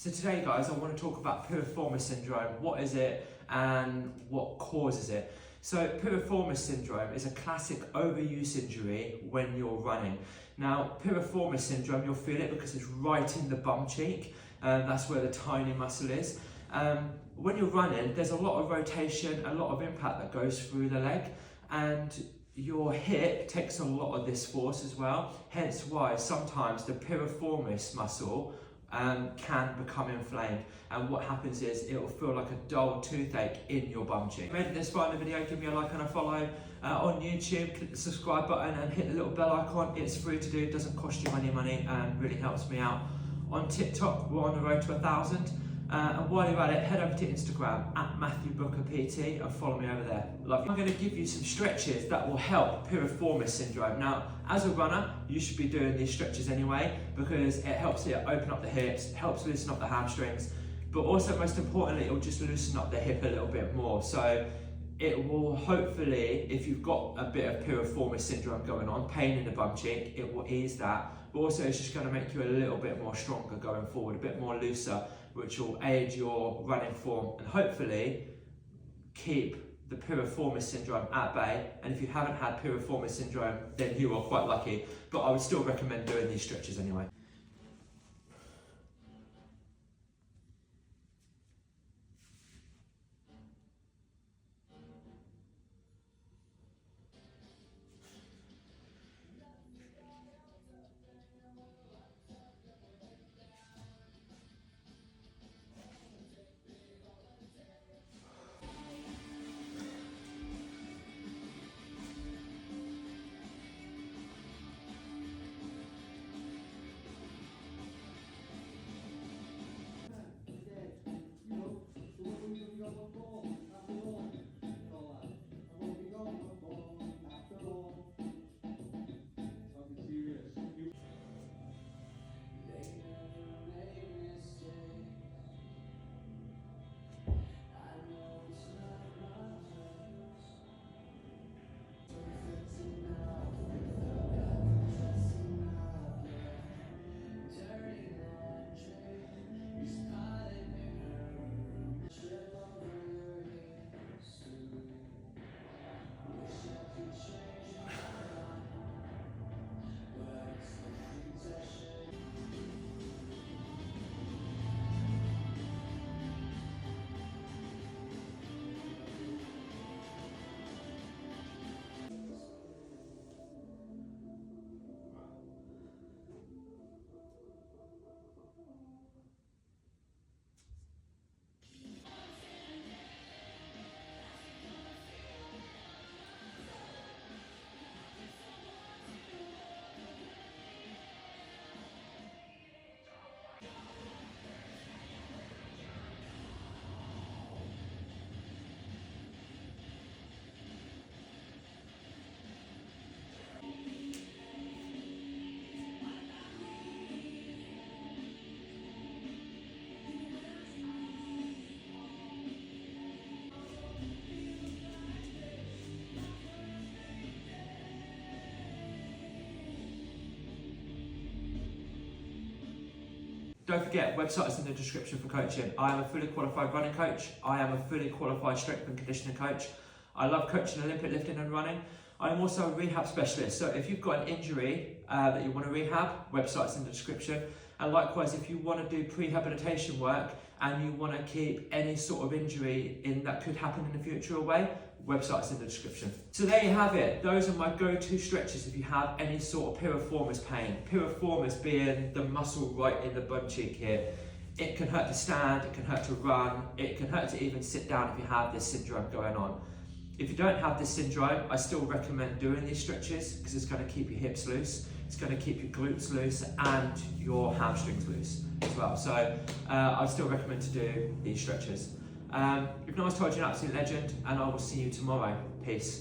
So today guys, I want to talk about piriformis syndrome. What is it and what causes it? So piriformis syndrome is a classic overuse injury when you're running. Now piriformis syndrome, you'll feel it because it's right in the bum cheek. That's where the tiny muscle is. When you're running, there's a lot of rotation, a lot of impact that goes through the leg, and your hip takes a lot of this force as well. Hence why sometimes the piriformis muscle can become inflamed, and what happens is it will feel like a dull toothache in your bum cheek. If you made it this far in the video, give me a like and a follow on YouTube, click the subscribe button and hit the little bell icon. It's free to do, it doesn't cost you money and really helps me out. On TikTok, we're on the road to 1,000. And while you're at it, head over to Instagram at Matthew Booker PT and follow me over there. Love you. I'm going to give you some stretches that will help piriformis syndrome. Now, as a runner, you should be doing these stretches anyway because it helps you open up the hips, helps loosen up the hamstrings, but also most importantly, it will just loosen up the hip a little bit more. So it will hopefully, if you've got a bit of piriformis syndrome going on, pain in the bum cheek, it will ease that. But also it's just going to make you a little bit more stronger going forward, a bit more looser, which will aid your running form and hopefully keep the piriformis syndrome at bay. And if you haven't had piriformis syndrome, then you are quite lucky. But I would still recommend doing these stretches anyway. Don't forget, website is in the description for coaching. I am a fully qualified running coach. I am a fully qualified strength and conditioning coach. I love coaching Olympic lifting and running. I am also a rehab specialist. So if you've got an injury that you want to rehab, website's in the description. And likewise, if you want to do prehabilitation work and you want to keep any sort of injury in that could happen in the future away, website's in the description. So there you have it. Those are my go-to stretches if you have any sort of piriformis pain. Piriformis being the muscle right in the bum cheek here. It can hurt to stand, it can hurt to run, it can hurt to even sit down if you have this syndrome going on. If you don't have this syndrome, I still recommend doing these stretches because it's going to keep your hips loose, it's going to keep your glutes loose and your hamstrings loose as well. So I still recommend to do these stretches. If no one's told you, an absolute legend, and I will see you tomorrow. Peace.